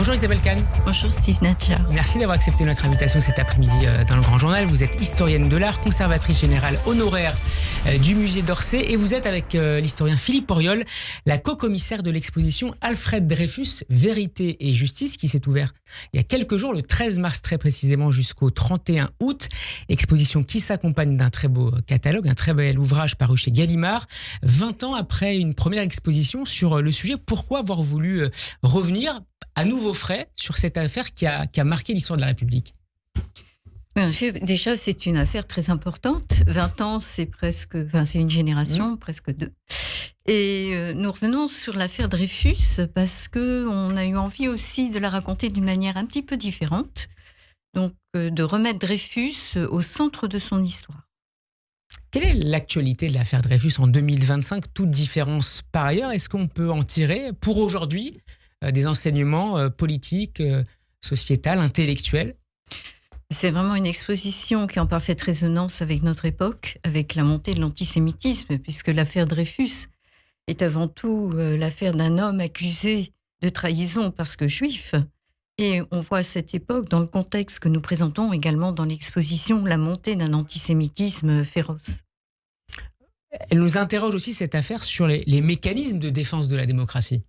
Bonjour Isabelle Kahn. Bonjour Steve Natcher. Merci d'avoir accepté notre invitation cet après-midi dans le Grand Journal. Vous êtes historienne de l'art, conservatrice générale honoraire du musée d'Orsay et vous êtes avec l'historien Philippe Auriol, la co-commissaire de l'exposition Alfred Dreyfus, Vérité et Justice, qui s'est ouverte il y a quelques jours, le 13 mars très précisément jusqu'au 31 août. Exposition qui s'accompagne d'un très beau catalogue, un très bel ouvrage paru chez Gallimard. 20 ans après une première exposition sur le sujet, pourquoi avoir voulu revenir à nouveau frais sur cette affaire qui a marqué l'histoire de la République? Déjà, c'est une affaire très importante. 20 ans, c'est une génération, presque deux. Et nous revenons sur l'affaire Dreyfus parce qu'on a eu envie aussi de la raconter d'une manière un petit peu différente. Donc, de remettre Dreyfus au centre de son histoire. Quelle est l'actualité de l'affaire Dreyfus en 2025, toute différence par ailleurs? Est-ce qu'on peut en tirer, pour aujourd'hui, des enseignements politiques, sociétals, intellectuels? C'est vraiment une exposition qui est en parfaite résonance avec notre époque, avec la montée de l'antisémitisme, puisque l'affaire Dreyfus est avant tout l'affaire d'un homme accusé de trahison parce que juif. Et on voit à cette époque, dans le contexte que nous présentons également dans l'exposition, la montée d'un antisémitisme féroce. Elle nous interroge aussi, cette affaire, sur les mécanismes de défense de la démocratie.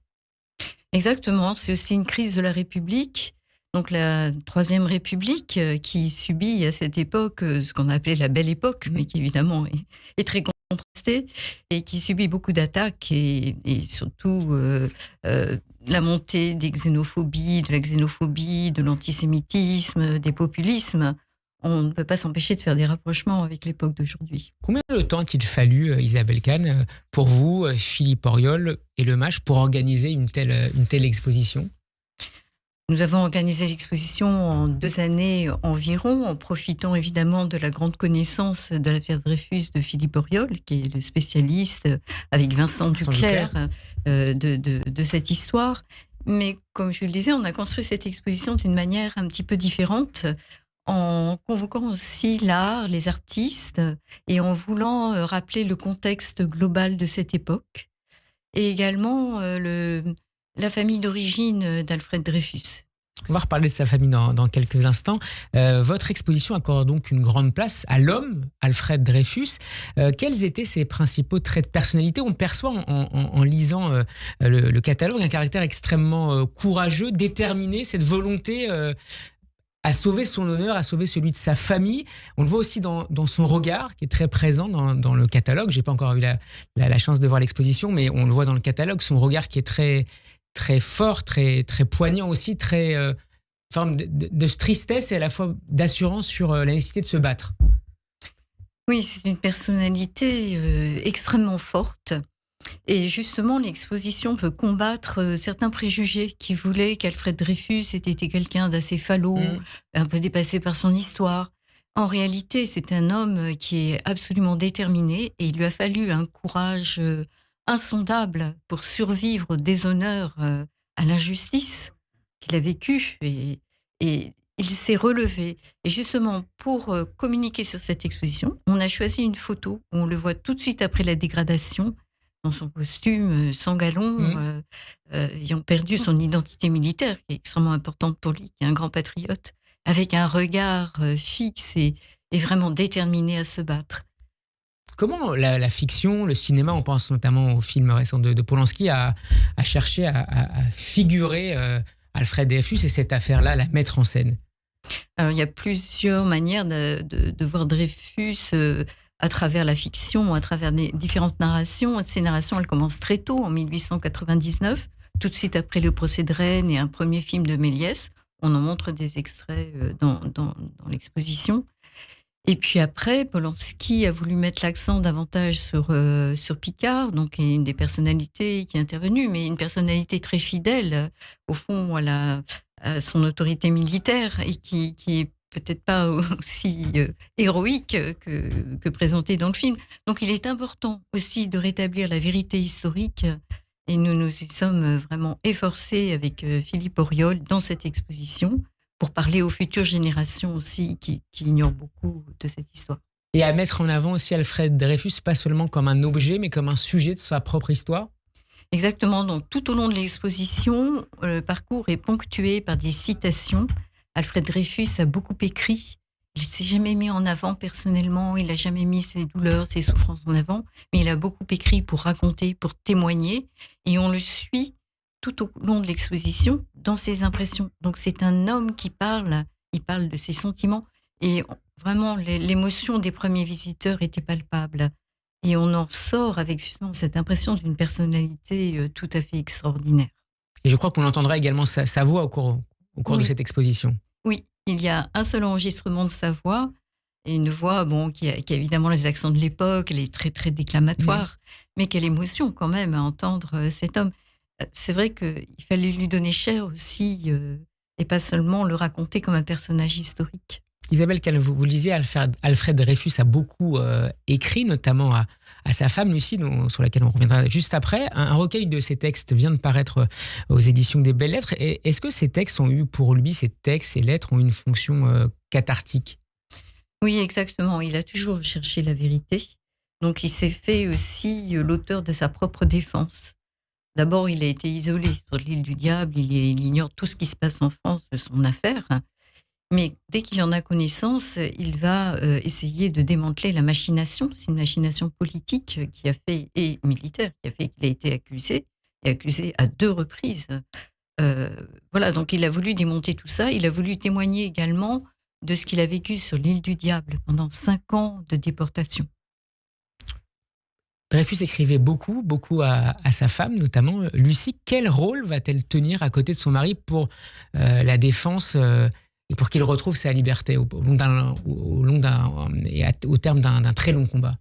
Exactement, c'est aussi une crise de la République, donc la Troisième République qui subit à cette époque ce qu'on appelait la Belle Époque, mais qui évidemment est très contrastée et qui subit beaucoup d'attaques et surtout la montée des xénophobies, de l'antisémitisme, des populismes. On ne peut pas s'empêcher de faire des rapprochements avec l'époque d'aujourd'hui. Combien de temps a-t-il fallu, Isabelle Kahn, pour vous, Philippe Auriol et Le Mage, pour organiser une telle exposition? Nous avons organisé l'exposition en 2 années environ, en profitant évidemment de la grande connaissance de l'affaire Dreyfus de Philippe Auriol, qui est le spécialiste, avec Vincent Duclerc, de cette histoire. Mais comme je le disais, on a construit cette exposition d'une manière un petit peu différente, en convoquant aussi l'art, les artistes, et en voulant rappeler le contexte global de cette époque, et également la famille d'origine d'Alfred Dreyfus. On va reparler de sa famille dans quelques instants. Votre exposition accorde donc une grande place à l'homme, Alfred Dreyfus. Quels étaient ses principaux traits de personnalité? On perçoit en lisant le catalogue un caractère extrêmement courageux, déterminé, cette volonté à sauver son honneur, à sauver celui de sa famille. On le voit aussi dans son regard, qui est très présent dans le catalogue. Je n'ai pas encore eu la chance de voir l'exposition, mais on le voit dans le catalogue, son regard qui est très, très fort, très, très poignant aussi, très forme de tristesse et à la fois d'assurance sur la nécessité de se battre. Oui, c'est une personnalité extrêmement forte. Et justement, l'exposition veut combattre certains préjugés qui voulaient qu'Alfred Dreyfus ait été quelqu'un d'assez falot, un peu dépassé par son histoire. En réalité, c'est un homme qui est absolument déterminé et il lui a fallu un courage insondable pour survivre au déshonneur, à l'injustice qu'il a vécu. Et il s'est relevé. Et justement, pour communiquer sur cette exposition, on a choisi une photo où on le voit tout de suite après la dégradation, dans son costume sans galon, ayant perdu son identité militaire, qui est extrêmement importante pour lui, qui est un grand patriote, avec un regard fixe et vraiment déterminé à se battre. Comment la fiction, le cinéma, on pense notamment au film récent de Polanski, a cherché à figurer Alfred Dreyfus et cette affaire-là, la mettre en scène? Alors, il y a plusieurs manières de voir Dreyfus à travers la fiction, à travers des différentes narrations. Ces narrations, elles commencent très tôt, en 1899, tout de suite après le procès de Rennes et un premier film de Méliès. On en montre des extraits dans l'exposition. Et puis après, Polanski a voulu mettre l'accent davantage sur Picard, donc une des personnalités qui est intervenue, mais une personnalité très fidèle, au fond, à son autorité militaire et qui est peut-être pas aussi héroïque que présenté dans le film. Donc il est important aussi de rétablir la vérité historique et nous y sommes vraiment efforcés avec Philippe Auriol dans cette exposition pour parler aux futures générations aussi qui ignorent beaucoup de cette histoire. Et à mettre en avant aussi Alfred Dreyfus, pas seulement comme un objet, mais comme un sujet de sa propre histoire? Exactement. Donc, tout au long de l'exposition, le parcours est ponctué par des citations. Alfred Dreyfus a beaucoup écrit. Il ne s'est jamais mis en avant personnellement. Il n'a jamais mis ses douleurs, ses souffrances en avant. Mais il a beaucoup écrit pour raconter, pour témoigner. Et on le suit tout au long de l'exposition dans ses impressions. Donc, c'est un homme qui parle. Il parle de ses sentiments. Et vraiment, l'émotion des premiers visiteurs était palpable. Et on en sort avec justement cette impression d'une personnalité tout à fait extraordinaire. Et je crois qu'on entendra également sa voix au cours de Oui, cette exposition. oui, il y a un seul enregistrement de sa voix, et une voix qui a évidemment les accents de l'époque, elle est très très déclamatoire, mais quelle émotion quand même à entendre cet homme. C'est vrai qu'il fallait lui donner chair aussi, et pas seulement le raconter comme un personnage historique. Isabelle Calme, vous le disiez, Alfred Dreyfus a beaucoup écrit, notamment à sa femme Lucie, sur laquelle on reviendra juste après. Un recueil de ses textes vient de paraître aux éditions des Belles Lettres. Et est-ce que ces textes ont eu pour lui, ces textes, ces lettres ont eu une fonction cathartique? Oui, exactement. Il a toujours cherché la vérité. Donc, il s'est fait aussi l'auteur de sa propre défense. D'abord, il a été isolé sur l'île du Diable. Il ignore tout ce qui se passe en France de son affaire. Mais dès qu'il en a connaissance, il va essayer de démanteler la machination. C'est une machination politique qui a fait, et militaire, qui a fait qu'il a été accusé, et accusé à 2 reprises. Euh, voilà, donc il a voulu démonter tout ça. Il a voulu témoigner également de ce qu'il a vécu sur l'île du Diable pendant 5 ans de déportation. Dreyfus écrivait beaucoup, beaucoup à sa femme, notamment Lucie. Quel rôle va-t-elle tenir à côté de son mari pour la défense et pour qu'il retrouve sa liberté au terme d'un très long combat?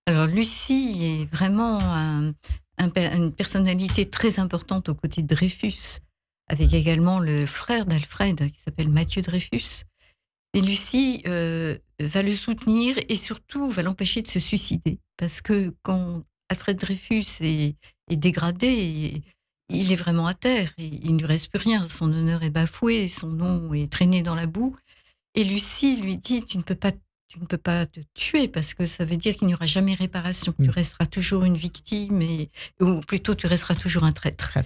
Alors Lucie est vraiment une personnalité très importante aux côtés de Dreyfus, avec également le frère d'Alfred qui s'appelle Mathieu Dreyfus. Et Lucie va le soutenir et surtout va l'empêcher de se suicider. Parce que quand Alfred Dreyfus est dégradé, il est vraiment à terre. Il ne lui reste plus rien. Son honneur est bafoué, son nom est traîné dans la boue. Et Lucie lui dit, tu ne peux pas te tuer parce que ça veut dire qu'il n'y aura jamais réparation. Tu resteras toujours une victime, ou plutôt tu resteras toujours un traître.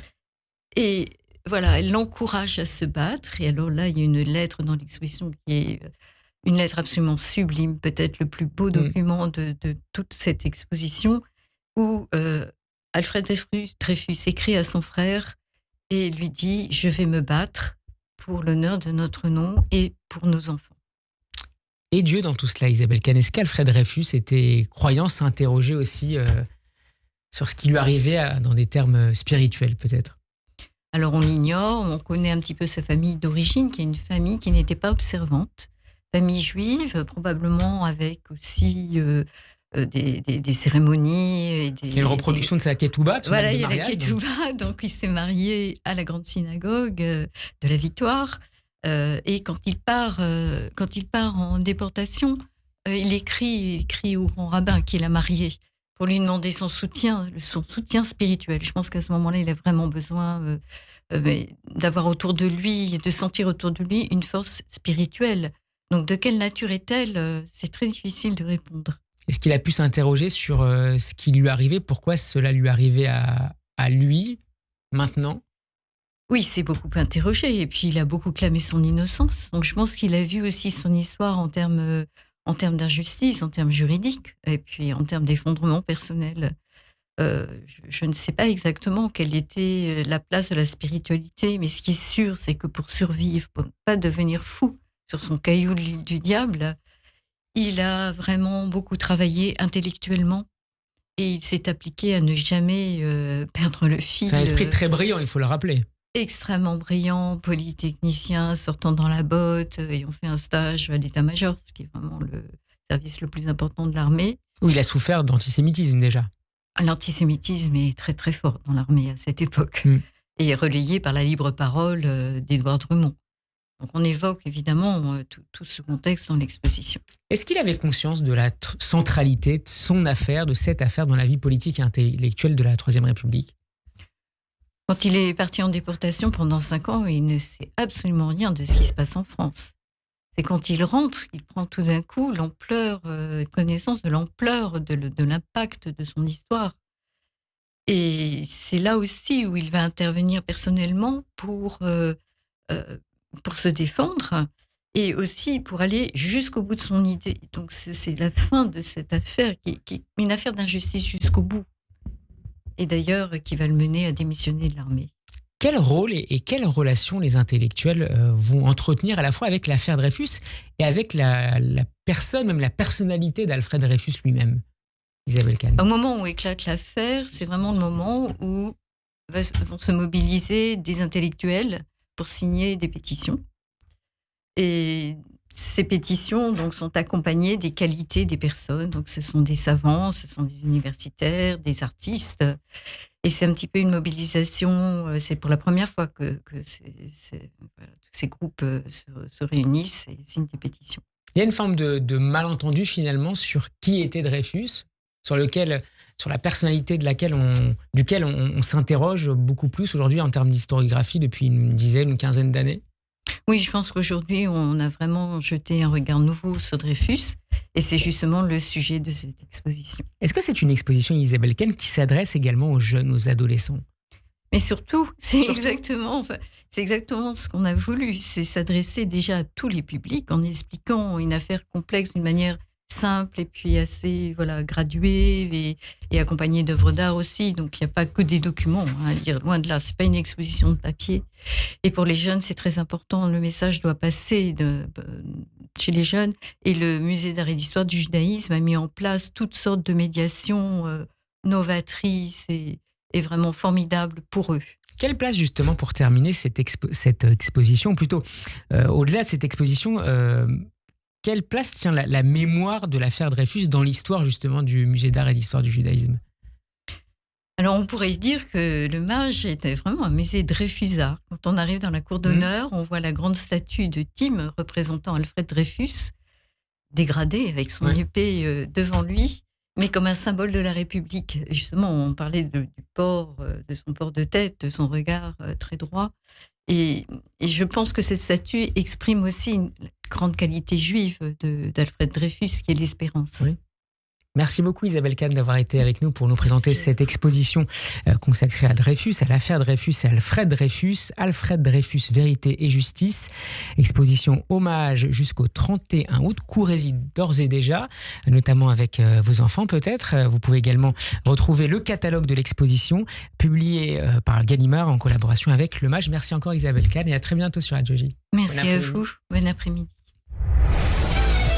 Et voilà, elle l'encourage à se battre. Et alors là, il y a une lettre dans l'exposition qui est une lettre absolument sublime, peut-être le plus beau document de toute cette exposition, où Alfred Dreyfus écrit à son frère et lui dit « Je vais me battre pour l'honneur de notre nom et pour nos enfants ». Et Dieu dans tout cela, Isabelle Calme, est-ce qu'Alfred Dreyfus était croyant, s'interrogeait aussi sur ce qui lui arrivait dans des termes spirituels peut-être? Alors on l'ignore, on connaît un petit peu sa famille d'origine, qui est une famille qui n'était pas observante, famille juive, probablement avec aussi des cérémonies. Il y a une reproduction de sa ketouba, Voilà, il y a la mariage, ketouba, donc il s'est marié à la grande synagogue de la Victoire. Et quand il part en déportation, il écrit au grand rabbin qui l'a marié pour lui demander son soutien spirituel. Je pense qu'à ce moment-là, il a vraiment besoin d'avoir autour de lui, de sentir autour de lui une force spirituelle. Donc, de quelle nature est-elle? C'est très difficile de répondre. Est-ce qu'il a pu s'interroger sur ce qui lui arrivait? Pourquoi cela lui arrivait à lui, maintenant? Oui, il s'est beaucoup interrogé et puis il a beaucoup clamé son innocence. Donc, je pense qu'il a vu aussi son histoire en termes d'injustice, en termes juridiques et puis en termes d'effondrement personnel. Je ne sais pas exactement quelle était la place de la spiritualité, mais ce qui est sûr, c'est que pour survivre, pour ne pas devenir fou sur son caillou de l'île du diable, il a vraiment beaucoup travaillé intellectuellement et il s'est appliqué à ne jamais perdre le fil. C'est un esprit très brillant, il faut le rappeler. Extrêmement brillant, polytechnicien, sortant dans la botte, ayant fait un stage à l'état-major, ce qui est vraiment le service le plus important de l'armée. Où il a souffert d'antisémitisme déjà. L'antisémitisme est très très fort dans l'armée à cette époque et est relayé par la libre parole d'Édouard Drumont. Donc on évoque évidemment tout ce contexte dans l'exposition. Est-ce qu'il avait conscience de la centralité de son affaire, de cette affaire dans la vie politique et intellectuelle de la Troisième République? Quand il est parti en déportation pendant 5 ans, il ne sait absolument rien de ce qui se passe en France. C'est quand il rentre qu'il prend tout d'un coup connaissance de l'ampleur de l'impact de son histoire. Et c'est là aussi où il va intervenir personnellement pour se défendre et aussi pour aller jusqu'au bout de son idée. Donc c'est la fin de cette affaire qui est une affaire d'injustice jusqu'au bout. Et d'ailleurs qui va le mener à démissionner de l'armée. Quel rôle et quelle relation les intellectuels vont entretenir à la fois avec l'affaire Dreyfus et avec la personne, même la personnalité d'Alfred Dreyfus lui-même, Isabelle Kahn? Au moment où éclate l'affaire, c'est vraiment le moment où vont se mobiliser des intellectuels pour signer des pétitions. Et ces pétitions donc, sont accompagnées des qualités des personnes. Donc, ce sont des savants, ce sont des universitaires, des artistes. Et c'est un petit peu une mobilisation. C'est pour la première fois que voilà, tous ces groupes se réunissent et signent des pétitions. Il y a une forme de malentendu finalement sur qui était Dreyfus, sur la personnalité duquel on s'interroge beaucoup plus aujourd'hui en termes d'historiographie depuis une quinzaine d'années. Oui, je pense qu'aujourd'hui, on a vraiment jeté un regard nouveau sur Dreyfus et c'est justement le sujet de cette exposition. Est-ce que c'est une exposition, Isabelle Kahn, qui s'adresse également aux jeunes, aux adolescents? Mais surtout, c'est exactement ce qu'on a voulu, c'est s'adresser déjà à tous les publics en expliquant une affaire complexe d'une manière simple et puis assez graduée et accompagnée d'œuvres d'art aussi. Donc il n'y a pas que des documents à lire, loin de là. C'est pas une exposition de papier. Et pour les jeunes, c'est très important. Le message doit passer chez les jeunes. Et le musée d'art et d'histoire du judaïsme a mis en place toutes sortes de médiations novatrices et vraiment formidables pour eux. Quelle place justement pour terminer cette exposition, plutôt au-delà de cette exposition, quelle place tient la mémoire de l'affaire Dreyfus dans l'histoire justement du musée d'art et d'histoire du judaïsme? Alors on pourrait dire que le MAJ était vraiment un musée dreyfusard. Quand on arrive dans la cour d'honneur, on voit la grande statue de Tim représentant Alfred Dreyfus, dégradé avec son épée devant lui, mais comme un symbole de la République. Justement, on parlait du port, de son port de tête, de son regard très droit. Et je pense que cette statue exprime aussi une grande qualité juive d'Alfred Dreyfus, qui est l'espérance. Oui. Merci beaucoup Isabelle Kahn d'avoir été avec nous pour nous présenter cette exposition consacrée à Dreyfus, à l'affaire Dreyfus et Alfred Dreyfus, vérité et justice. Exposition hommage jusqu'au 31 août. Courez-y d'ores et déjà, notamment avec vos enfants peut-être. Vous pouvez également retrouver le catalogue de l'exposition publié par Gallimard en collaboration avec le MAJ. Merci encore Isabelle Kahn et à très bientôt sur Radio J. Merci à vous. Bon après-midi.